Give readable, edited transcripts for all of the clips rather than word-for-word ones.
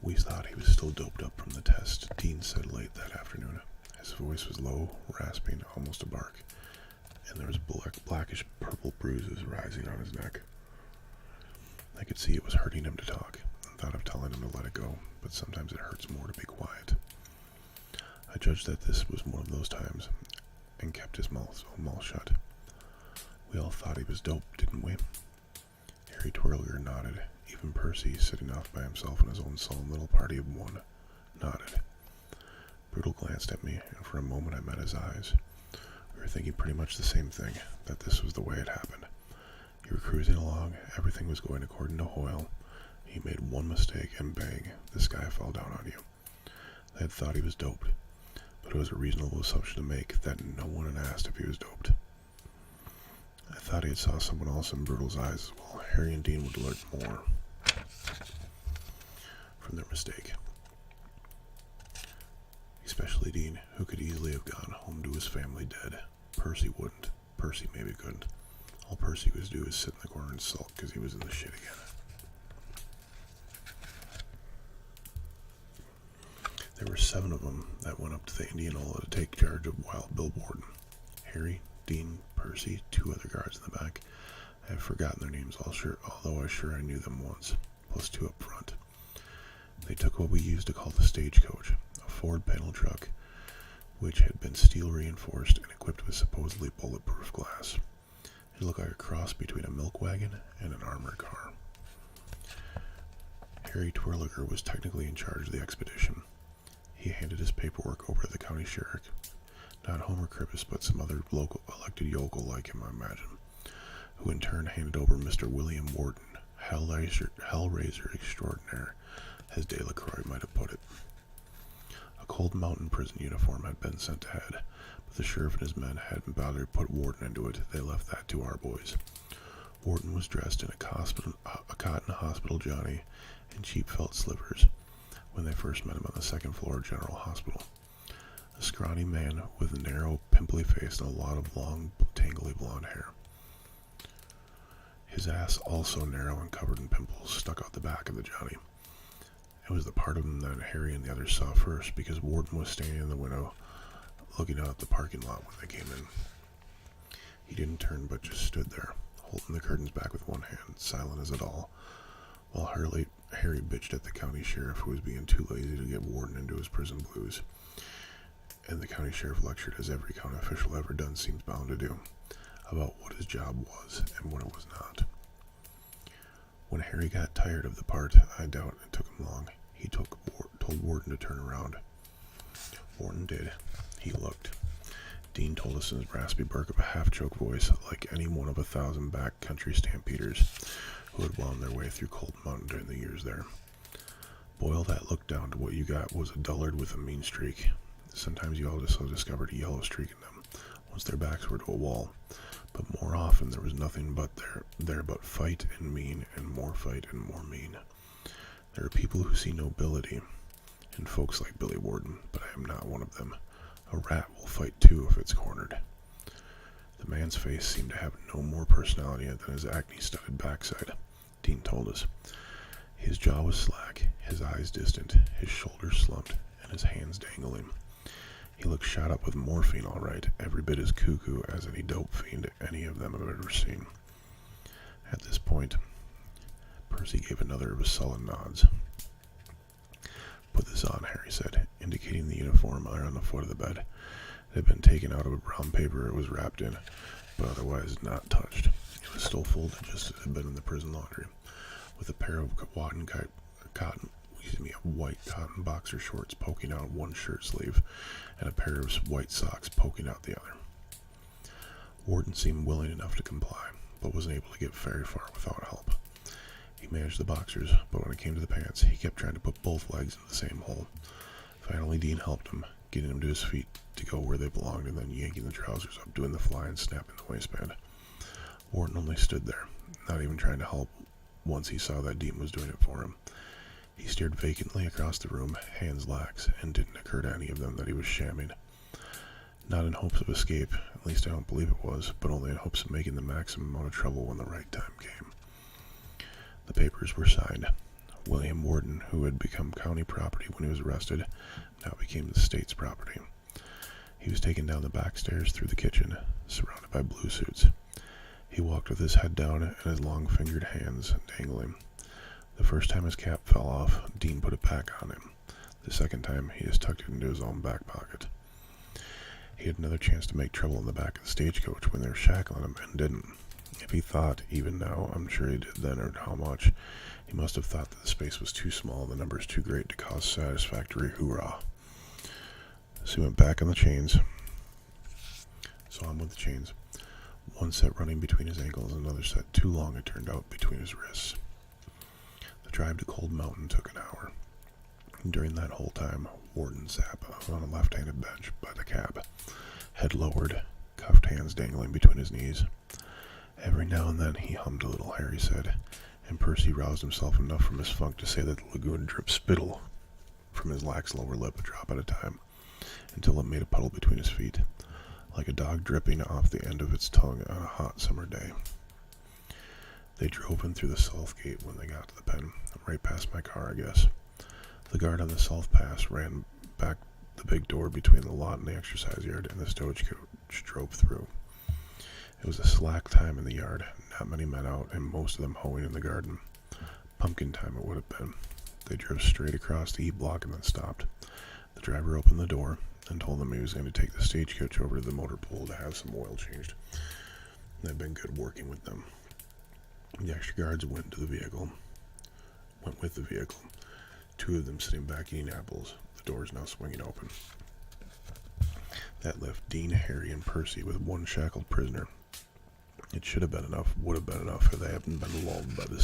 We thought he was still doped up from the test, Dean said late that afternoon. His voice was low, rasping, almost a bark, and there was blackish purple bruises rising on his neck. I could see it was hurting him to talk, and thought of telling him to let it go, but sometimes it hurts more to be quiet. I judged that this was one of those times, and kept his mouth shut. We all thought he was dope, didn't we? Harry Twirliger nodded. Even Percy, sitting off by himself in his own solemn little party of one, nodded. Brutal glanced at me, and for a moment I met his eyes. We were thinking pretty much the same thing, that this was the way it happened. You were cruising along, everything was going according to Hoyle. He made one mistake, and bang, the sky fell down on you. They had thought he was doped, but it was a reasonable assumption to make that no one had asked if he was doped. I thought he had saw someone else in Brutal's eyes as well. Harry and Dean would learn more from their mistake. Especially Dean, who could easily have gone home to his family dead. Percy wouldn't. Percy maybe couldn't. All Percy was do is sit in the corner and sulk because he was in the shit again. There were 7 of them that went up to the Indianola to take charge of Wild Bill Borden. Harry, Dean, Percy, 2 other guards in the back. I have forgotten their names, although I knew them once, plus 2 up front. They took what we used to call the stagecoach, a Ford panel truck, which had been steel reinforced and equipped with supposedly bulletproof glass. It looked like a cross between a milk wagon and an armored car. Harry Twirliger was technically in charge of the expedition. He handed his paperwork over to the county sheriff, not Homer Cribbis, but some other local elected yokel like him, I imagine, who in turn handed over Mr. William Wharton, Hellraiser extraordinaire, as De La Croix might have put it. A cold mountain prison uniform had been sent ahead, but the sheriff and his men hadn't bothered to put Wharton into it. They left that to our boys. Wharton was dressed in a cotton hospital johnny and cheap felt slippers when they first met him on the 2nd floor of General Hospital. A scrawny man with a narrow, pimply face and a lot of long, tangly blonde hair. His ass, also narrow and covered in pimples, stuck out the back of the johnny. It was the part of him that Harry and the others saw first, because Wharton was standing in the window, looking out at the parking lot when they came in. He didn't turn, but just stood there, holding the curtains back with one hand, silent as it all, while Harry bitched at the county sheriff, who was being too lazy to get Wharton into his prison blues. And the county sheriff lectured, as every county official ever done seems bound to do, about what his job was and what it was not. When Harry got tired of the part, I doubt it took him long, he told Wharton to turn around. Wharton did. He looked. Dean told us in his raspy bark of a half-choked voice, like any one of 1,000 back-country stampeders who had wound their way through Cold Mountain during the years there. Boil that look down to what you got was a dullard with a mean streak. Sometimes you also discovered a yellow streak in them, once their backs were to a wall, but more often there was nothing but there but fight and mean, and more fight and more mean. There are people who see nobility in folks like Billy Wharton, but I am not one of them. A rat will fight too if it's cornered. The man's face seemed to have no more personality in it than his acne-studded backside, Dean told us. His jaw was slack, his eyes distant, his shoulders slumped, and his hands dangling. He looked shot up with morphine, all right, every bit as cuckoo as any dope fiend any of them have ever seen. At this point, Percy gave another of his sullen nods. "Put this on," Harry said, indicating the uniform on the foot of the bed. It had been taken out of a brown paper it was wrapped in, but otherwise not touched. It was still folded just as it had been in the prison laundry, with a pair of white cotton boxer shorts poking out one shirt sleeve, and a pair of white socks poking out the other. Wharton seemed willing enough to comply, but wasn't able to get very far without help. He managed the boxers, but when it came to the pants, he kept trying to put both legs in the same hole. Finally, Dean helped him, getting him to his feet to go where they belonged, and then yanking the trousers up, doing the fly and snapping the waistband. Wharton only stood there, not even trying to help, once he saw that Dean was doing it for him. He stared vacantly across the room, hands lax, and didn't occur to any of them that he was shamming. Not in hopes of escape, at least I don't believe it was, but only in hopes of making the maximum amount of trouble when the right time came. The papers were signed. William Warden, who had become county property when he was arrested, now became the state's property. He was taken down the back stairs through the kitchen, surrounded by blue suits. He walked with his head down and his long-fingered hands dangling. The first time his cap fell off, Dean put it back on him. The second time, he just tucked it into his own back pocket. He had another chance to make trouble in the back of the stagecoach when they were shackling him, and didn't. If he thought, even now, I'm sure he did then or how much, he must have thought that the space was too small and the numbers too great to cause satisfactory hoorah. So he went back on the chains. Saw him with the chains. One set running between his ankles and another set too long, it turned out, between his wrists. The drive to Cold Mountain took an hour. During that whole time, Warden sat on a left-handed bench by the cab, head lowered, cuffed hands dangling between his knees. Every now and then he hummed a little, Harry said, and Percy roused himself enough from his funk to say that the lagoon dripped spittle from his lax lower lip a drop at a time, until it made a puddle between his feet, like a dog dripping off the end of its tongue on a hot summer day. They drove in through the south gate when they got to the pen, right past my car, I guess. The guard on the south pass ran back the big door between the lot and the exercise yard, and the stagecoach drove through. It was a slack time in the yard, not many men out, and most of them hoeing in the garden. Pumpkin time it would have been. They drove straight across the E-block and then stopped. The driver opened the door and told them he was going to take the stagecoach over to the motor pool to have some oil changed. They'd been good working with them. The extra guards went with the vehicle. Two of them sitting back eating apples, the doors now swinging open. That left Dean, Harry, and Percy with one shackled prisoner. It should have been enough, would have been enough, if they hadn't been lulled by the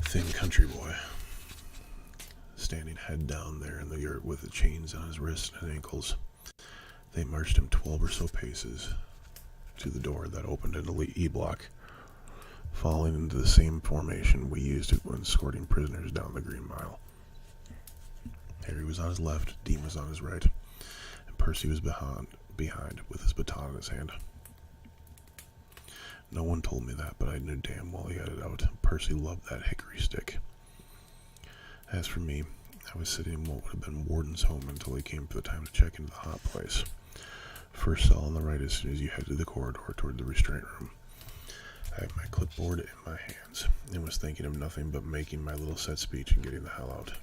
thin country boy, standing head down there in the yurt with the chains on his wrists and ankles. They marched him 12 or so paces to the door that opened into E-block, falling into the same formation we used when escorting prisoners down the Green Mile. Harry was on his left, Dean was on his right, and Percy was behind with his baton in his hand. No one told me that, but I knew damn well he had it out. Percy loved that hickory stick. As for me, I was sitting in what would have been Warden's home until he came for the time to check into the hot place. First cell on the right as soon as you head to the corridor toward the restraint room. I had my clipboard in my hands and was thinking of nothing but making my little set speech and getting the hell out.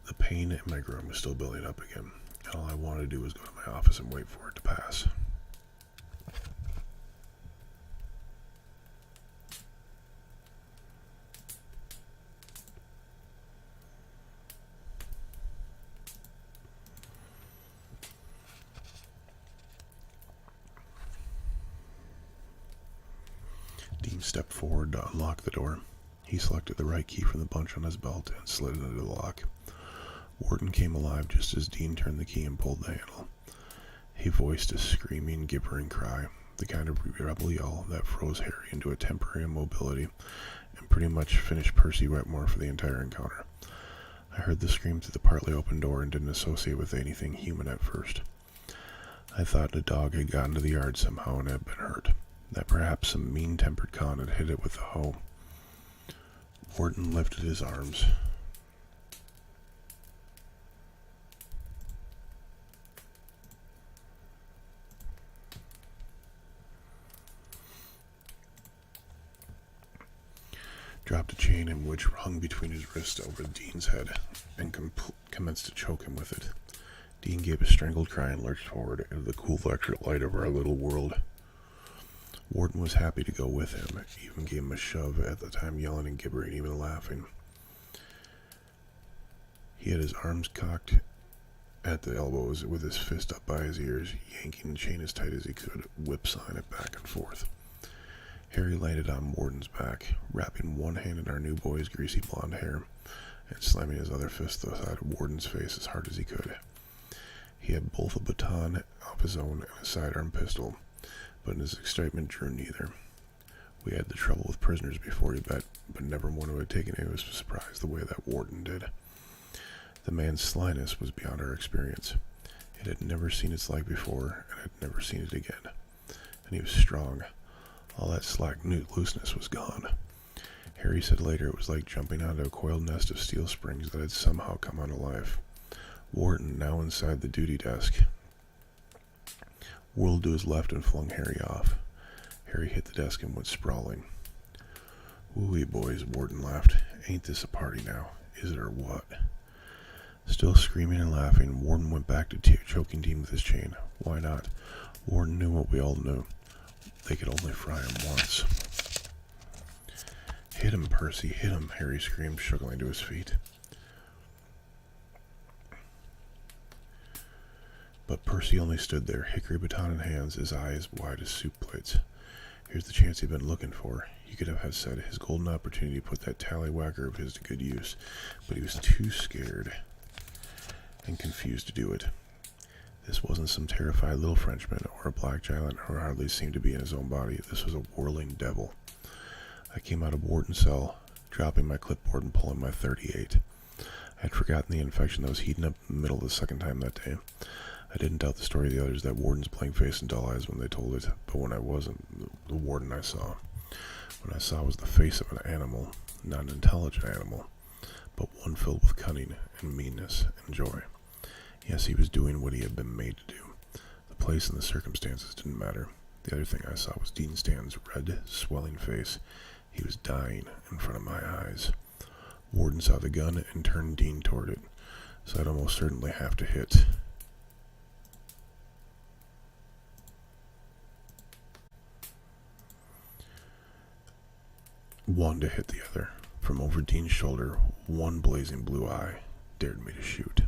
The pain in my groin was still building up again, and all I wanted to do was go to my office and wait for it to pass. Dean stepped forward to unlock the door. He selected the right key from the bunch on his belt and slid it into the lock. Warden came alive just as Dean turned the key and pulled the handle. He voiced a screaming, gibbering cry, the kind of rebel yell that froze Harry into a temporary immobility and pretty much finished Percy Wetmore for the entire encounter. I heard the scream through the partly open door and didn't associate with anything human at first. I thought the dog had gotten to the yard somehow and had been hurt, that perhaps some mean-tempered con had hit it with the hoe. Warden lifted his arms. Dropped a chain in which hung between his wrists over Dean's head, and commenced to choke him with it. Dean gave a strangled cry and lurched forward into the cool electric light of our little world. Warden was happy to go with him, even gave him a shove at the time, yelling and gibbering, even laughing. He had his arms cocked at the elbows with his fist up by his ears, yanking the chain as tight as he could, whip-sawing it back and forth. Harry landed on Warden's back, wrapping one hand in our new boy's greasy blonde hair, and slamming his other fist to the side of Warden's face as hard as he could. He had both a baton of his own and a sidearm pistol, but in his excitement drew neither. We had the trouble with prisoners before, you bet, but never one who had taken any was surprised the way that Warden did. The man's slyness was beyond our experience. It had never seen its like before, and had never seen it again. And he was strong. All that slack looseness was gone. Harry said later it was like jumping onto a coiled nest of steel springs that had somehow come out alive. Warden, now inside the duty desk, whirled to his left and flung Harry off. Harry hit the desk and went sprawling. "Wooey, boys," Warden laughed. "Ain't this a party now? Is it or what?" Still screaming and laughing, Warden went back to choking Dean with his chain. Why not? Warden knew what we all knew. They could only fry him once. "Hit him, Percy, hit him," Harry screamed, struggling to his feet. But Percy only stood there, hickory baton in hands, his eyes wide as soup plates. Here's the chance he'd been looking for. He could have said his golden opportunity to put that tallywhacker of his to good use, but he was too scared and confused to do it. This wasn't some terrified little Frenchman or a black giant who hardly seemed to be in his own body. This was a whirling devil. I came out of Warden's cell, dropping my clipboard and pulling my .38. I had forgotten the infection that was heating up in the middle of the second time that day. I didn't doubt the story of the others, that Warden's blank face and dull eyes when they told it, but when I wasn't the Warden I saw. What I saw was the face of an animal, not an intelligent animal, but one filled with cunning and meanness and joy. Yes, he was doing what he had been made to do. The place and the circumstances didn't matter. The other thing I saw was Dean Stan's red, swelling face. He was dying in front of my eyes. Warden saw the gun and turned Dean toward it, so I'd almost certainly have to hit. One to hit the other. From over Dean's shoulder, one blazing blue eye dared me to shoot.